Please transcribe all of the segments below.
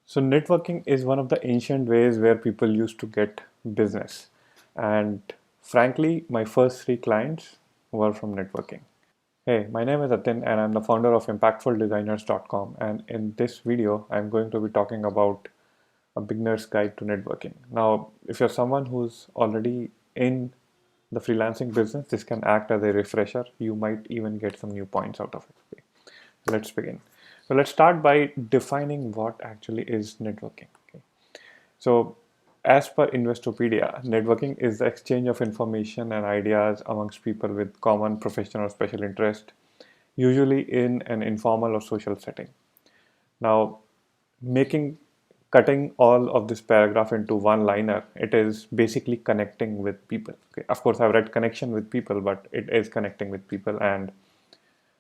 So networking is one of the ancient ways where people used to get business. And frankly, my first three clients were from networking. Hey, my name is Atin and I'm the founder of impactfuldesigners.com. And in this video, I'm going to be talking about a beginner's guide to networking. Now, if you're someone who's already in the freelancing business, this can act as a refresher. You might even get some new points out of it. Okay. Let's begin. So let's start by defining what actually is networking. Okay. So as per Investopedia, networking is the exchange of information and ideas amongst people with common professional or special interest, usually in an informal or social setting. Now, making cutting all of this paragraph into one liner, it is basically connecting with people. Okay. Of course, I've read connection with people, but it is connecting with people. And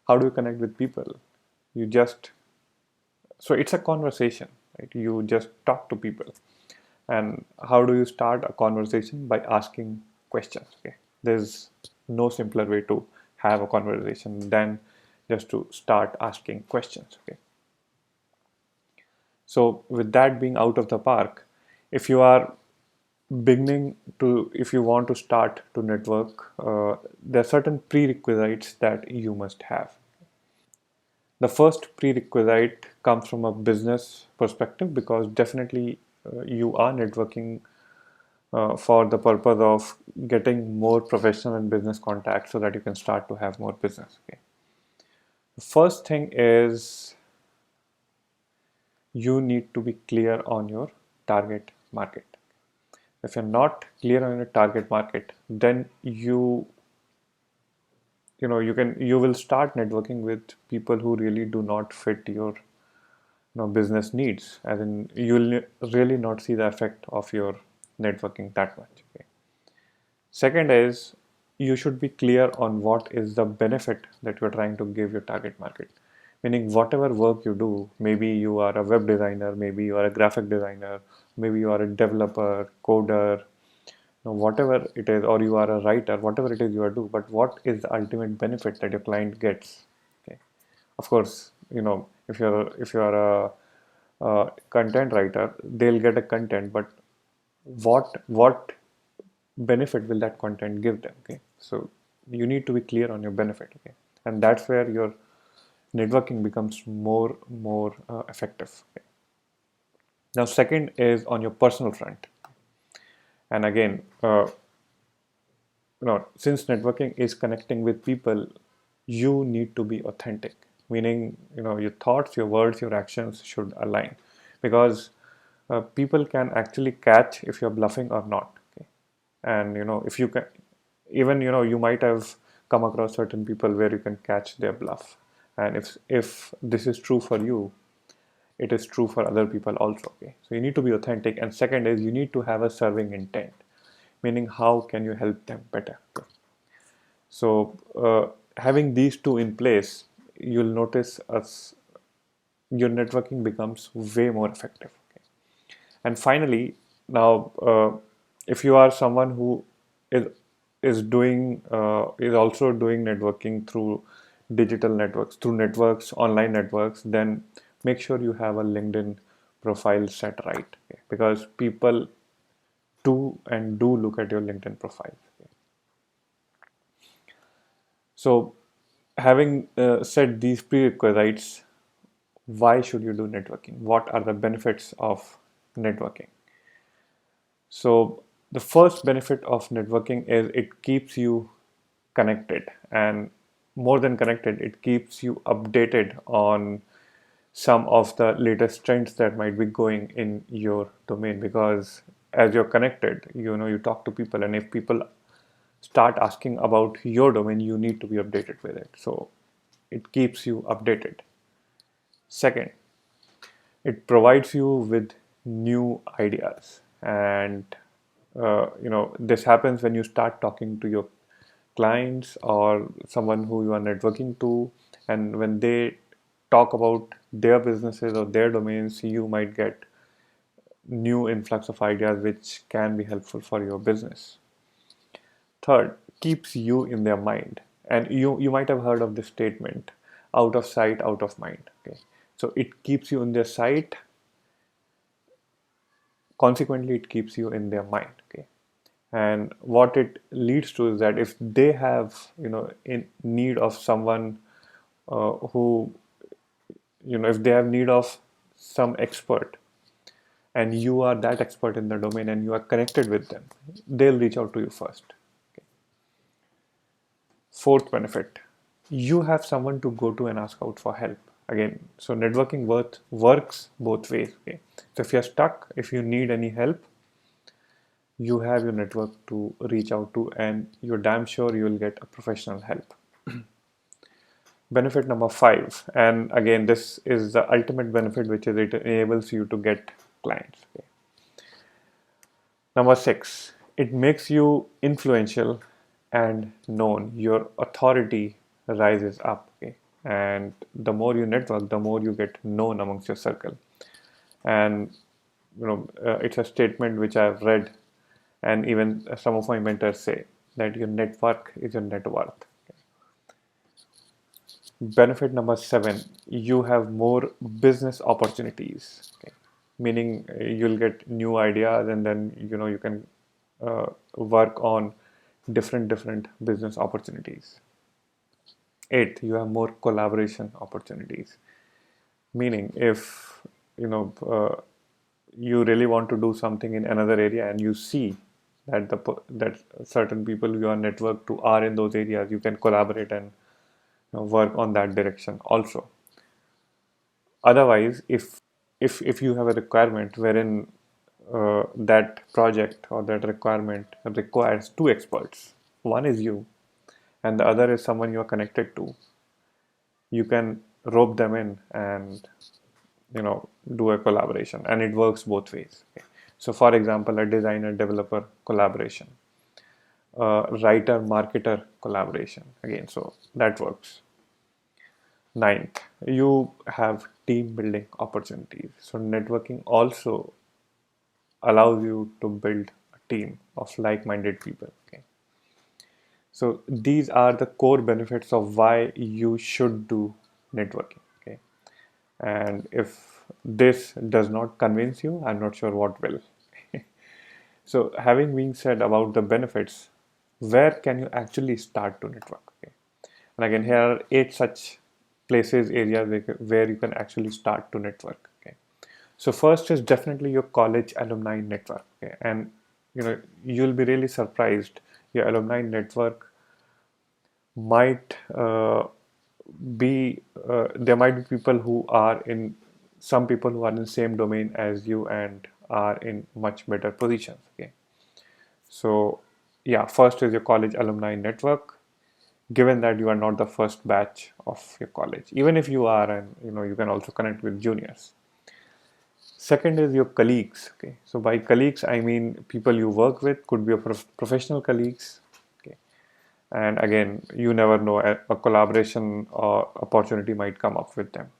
how do you connect with people? You just So it's a conversation, right? You just talk to people. And how do you start a conversation? By asking questions. Okay, there's no simpler way to have a conversation than just to start asking questions. Okay, so with that being out of the park, if you are if you want to start to network, there are certain prerequisites that you must have. The first prerequisite comes from a business perspective, because definitely you are networking for the purpose of getting more professional and business contacts so that you can start to have more business. Okay. The first thing is you need to be clear on your target market. If you're not clear on your target market, then you will start networking with people who really do not fit your business needs, as in you'll really not see the effect of your networking that much. Okay. Second is you should be clear on what is the benefit that you're trying to give your target market. Meaning, whatever work you do, maybe you are a web designer, maybe you are a graphic designer, maybe you are a developer, coder, whatever it is, or you are a writer, whatever it is you are doing, but what is the ultimate benefit that your client gets? Okay. Of course, if you are a content writer, they'll get a content, but what benefit will that content give them? Okay, so you need to be clear on your benefit. Okay, and that's where your networking becomes more effective. Okay. Now, second is on your personal front, and again, since networking is connecting with people, you need to be authentic. Meaning, your thoughts, your words, your actions should align, because people can actually catch if you're bluffing or not. Okay, and if you can, even you might have come across certain people where you can catch their bluff, and if this is true for you, it is true for other people also. Okay, so you need to be authentic. And second is you need to have a serving intent, meaning how can you help them better. Okay. So having these two in place, you'll notice as your networking becomes way more effective. Okay. And finally, now, if you are someone who is is also doing networking through digital networks, through networks, online networks, then make sure you have a LinkedIn profile set right. Okay? Because people do look at your LinkedIn profile. Okay? So, having said these prerequisites, why should you do networking? What are the benefits of networking? So the first benefit of networking is it keeps you connected, and more than connected, it keeps you updated on some of the latest trends that might be going in your domain. Because as you're connected, you talk to people, and if people start asking about your domain, you need to be updated with it. So it keeps you updated. Second, it provides you with new ideas, and this happens when you start talking to your clients or someone who you are networking to, and when they talk about their businesses or their domains, you might get new influx of ideas which can be helpful for your business. Third, keeps you in their mind, and you might have heard of this statement: out of sight, out of mind. Okay, so it keeps you in their sight, consequently it keeps you in their mind. Okay, and what it leads to is that if they have, in need of someone, who, if they have need of some expert, and you are that expert in the domain and you are connected with them, they'll reach out to you first. Okay. Fourth benefit, you have someone to go to and ask out for help. Again, so networking works both ways. Okay, so if you're stuck, if you need any help, you have your network to reach out to, and you're damn sure you'll get a professional help. Benefit number five, and again, this is the ultimate benefit, which is it enables you to get clients. Okay. Number six, it makes you influential and known. Your authority rises up. Okay. And the more you network, the more you get known amongst your circle. And it's a statement which I've read, and even some of my mentors say that your network is your net worth. Benefit number seven, you have more business opportunities. Okay. Meaning you'll get new ideas, and then you can work on different business opportunities. Eighth, you have more collaboration opportunities. Meaning if you really want to do something in another area, and you see that that certain people you are networked to are in those areas, you can collaborate and work on that direction also. Otherwise, if you have a requirement wherein that project or that requirement requires two experts, one is you and the other is someone you are connected to, you can rope them in and do a collaboration, and it works both ways. Okay. So for example, a designer developer collaboration, writer marketer collaboration, again, so that works. Ninth, you have team building opportunities. So networking also allows you to build a team of like-minded people. Okay. So these are the core benefits of why you should do networking. Okay. And if this does not convince you, I'm not sure what will. So having been said about the benefits, where can you actually start to network? Okay. And again, here are 8 such places, areas where you can actually start to network. Okay. So first is definitely your college alumni network. Okay. And you'll be really surprised. Your alumni network might be there might be people who are in some people who are in the same domain as you and are in much better positions. Okay. So yeah, first is your college alumni network, given that you are not the first batch of your college. Even if you are, and you can also connect with juniors. Second is your colleagues. Okay, so by colleagues I mean people you work with, could be your professional colleagues. Okay, and again, you never know, a collaboration or opportunity might come up with them.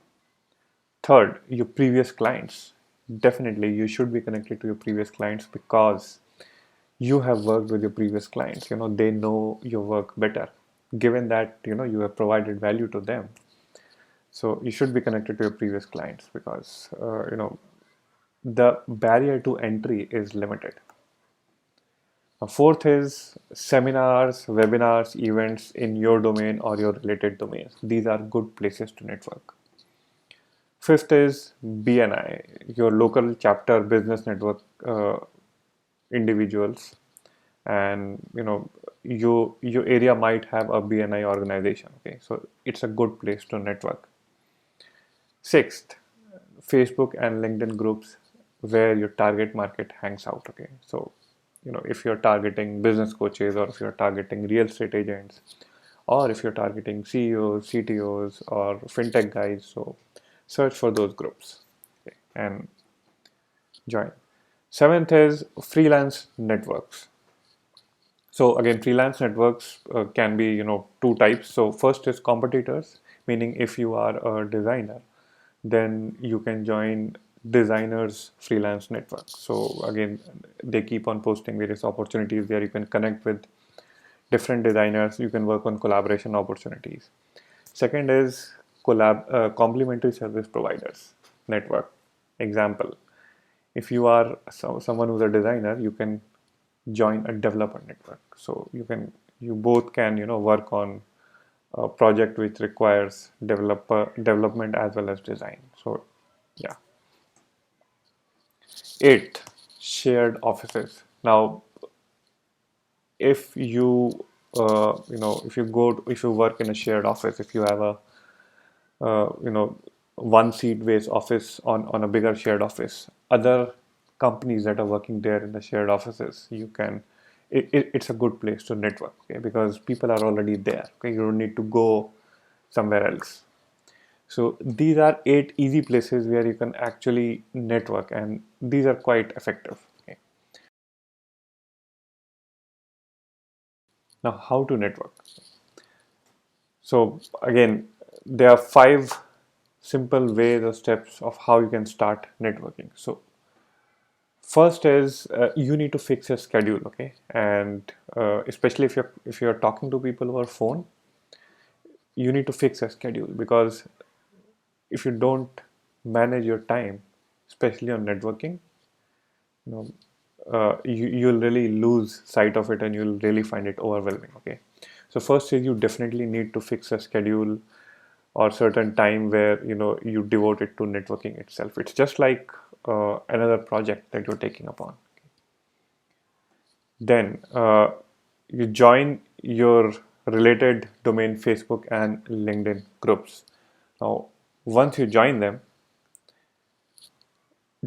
Third, your previous clients. Definitely you should be connected to your previous clients, because you have worked with your previous clients. They know your work better, given that you have provided value to them. So you should be connected to your previous clients, because the barrier to entry is limited. Fourth is seminars, webinars, events in your domain or your related domains. These are good places to network. Fifth is BNI, your local chapter business network, individuals, and your area might have a BNI organization. Okay, so it's a good place to network. Sixth, Facebook and LinkedIn groups where your target market hangs out. Okay, so if you're targeting business coaches, or if you're targeting real estate agents, or if you're targeting CEOs, CTOs, or fintech guys, so search for those groups, okay, and join. Seventh is freelance networks. So again, freelance networks can be two types. So first is competitors, meaning if you are a designer, then you can join designers freelance network. So again, they keep on posting various opportunities there. You can connect with different designers. You can work on collaboration opportunities. Second is complementary service providers network. Example, if you are someone who's a designer, you can join a developer network. So you both can work on a project which requires development as well as design. So yeah. Eighth, shared offices. Now, if you if you work in a shared office, if you have a one seat based office on a bigger shared office, other companies that are working there in the shared offices, it's a good place to network, okay, because people are already there, okay, you don't need to go somewhere else. So these are 8 easy places where you can actually network, and these are quite effective, okay. Now, how to network? So again, there are 5 simple ways or steps of how you can start networking. So first is you need to fix your schedule, okay, and especially if you're talking to people over phone, you need to fix your schedule, because if you don't manage your time, especially on networking, you know, you'll really lose sight of it and you'll really find it overwhelming, okay. So first is you definitely need to fix a schedule or certain time where you devote it to networking itself. It's just like another project that you're taking upon. Then you join your related domain Facebook and LinkedIn groups. Now, once you join them,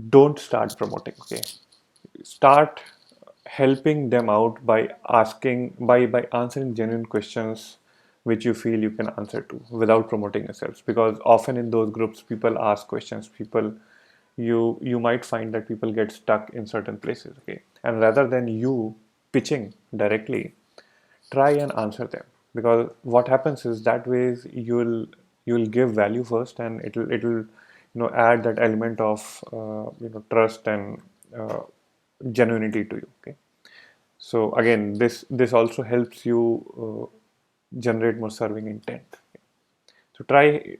don't start promoting, okay. Start helping them out by by answering genuine questions which you feel you can answer to without promoting yourselves, because often in those groups people ask questions, people you might find that people get stuck in certain places, okay, and rather than you pitching directly, try and answer them, because what happens is that ways you'll give value first, and it'll add that element of trust and genuinity to you, okay. So again, this also helps you generate more serving intent, okay? So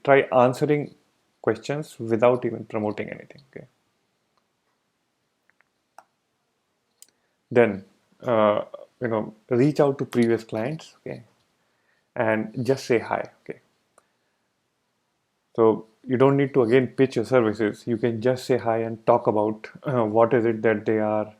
try answering questions without even promoting anything, okay. Then reach out to previous clients, okay, and just say hi, okay. So you don't need to again pitch your services. You can just say hi and talk about what is it that they are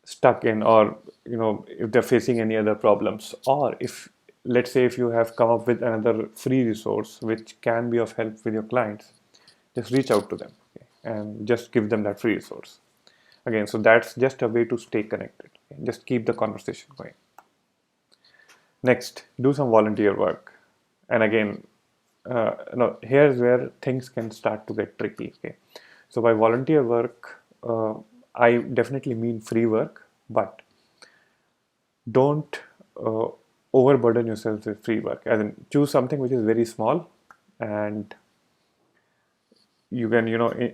stuck in, or if they're facing any other problems, or if, let's say, if you have come up with another free resource which can be of help with your clients, just reach out to them, okay, and just give them that free resource. Again, so that's just a way to stay connected, okay? Just keep the conversation going. Next, do some volunteer work. And again, no, here's where things can start to get tricky. Okay, so by volunteer work, I definitely mean free work, but don't uh, overburden yourself with free work. As in, choose something which is very small, and you can,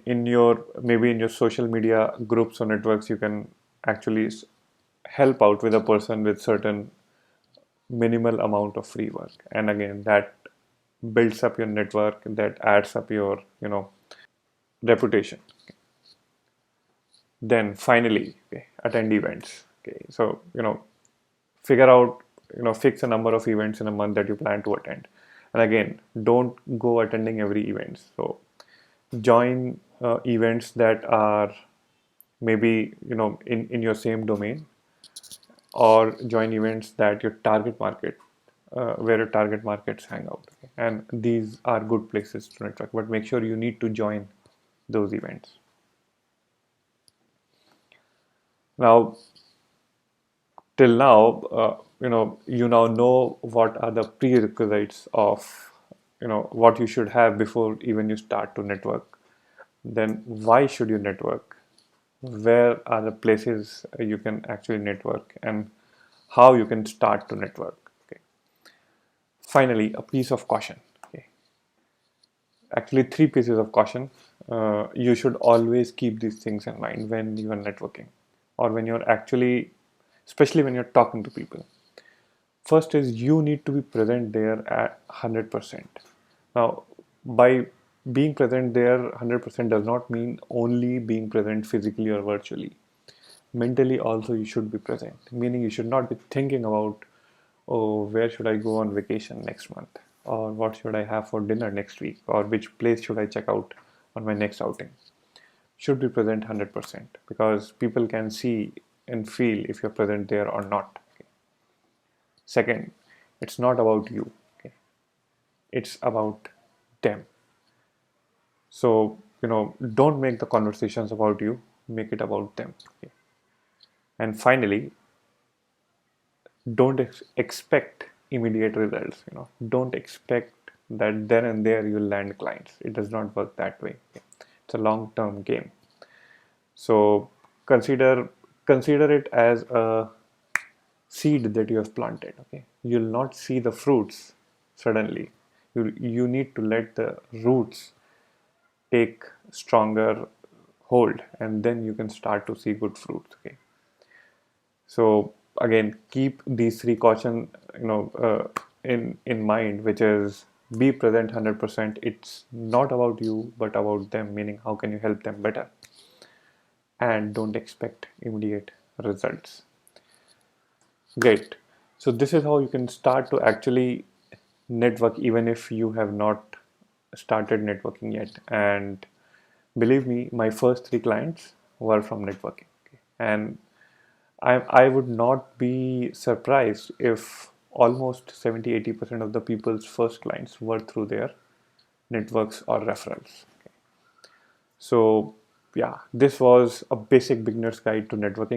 in your, maybe in your social media groups or networks, you can actually help out with a person with certain minimal amount of free work, and again that builds up your network, that adds up your reputation. Then finally, okay, attend events, okay. So figure out, fix a number of events in a month that you plan to attend, and again, don't go attending every event. So join events that are maybe in your same domain, or join events that your target market, where your target markets hang out, okay? And these are good places to network, but make sure you need to join those events. Now, till now, you now know what are the prerequisites of what you should have before even you start to network. Then why should you network? Where are the places you can actually network, and how you can start to network, okay. Finally, a piece of caution, okay. Actually, 3 pieces of caution. You should always keep these things in mind when you are networking, or when you're actually, especially when you're talking to people. First is you need to be present there at 100%. Now, by being present there 100% does not mean only being present physically or virtually. Mentally also you should be present, meaning you should not be thinking about, oh, where should I go on vacation next month, or what should I have for dinner next week, or which place should I check out on my next outing. Should be present 100% because people can see and feel if you're present there or not. Okay. Second, it's not about you. Okay. It's about them. So, don't make the conversations about you, make it about them. Okay. And finally, don't expect immediate results. Don't expect that then and there you'll land clients. It does not work that way. Okay. It's a long-term game. So consider consider it as a seed that you have planted. Okay, you'll not see the fruits suddenly. You need to let the roots take stronger hold, and then you can start to see good fruits. Okay, so again, keep these three caution in mind, which is be present 100%. It's not about you but about them, meaning how can you help them better, and don't expect immediate results. Great. So this is how you can start to actually network even if you have not started networking yet. And believe me, my first three clients were from networking. Okay. And I would not be surprised if almost 70-80% of the people's first clients were through their networks or referrals. Okay. So yeah, this was a basic beginner's guide to networking.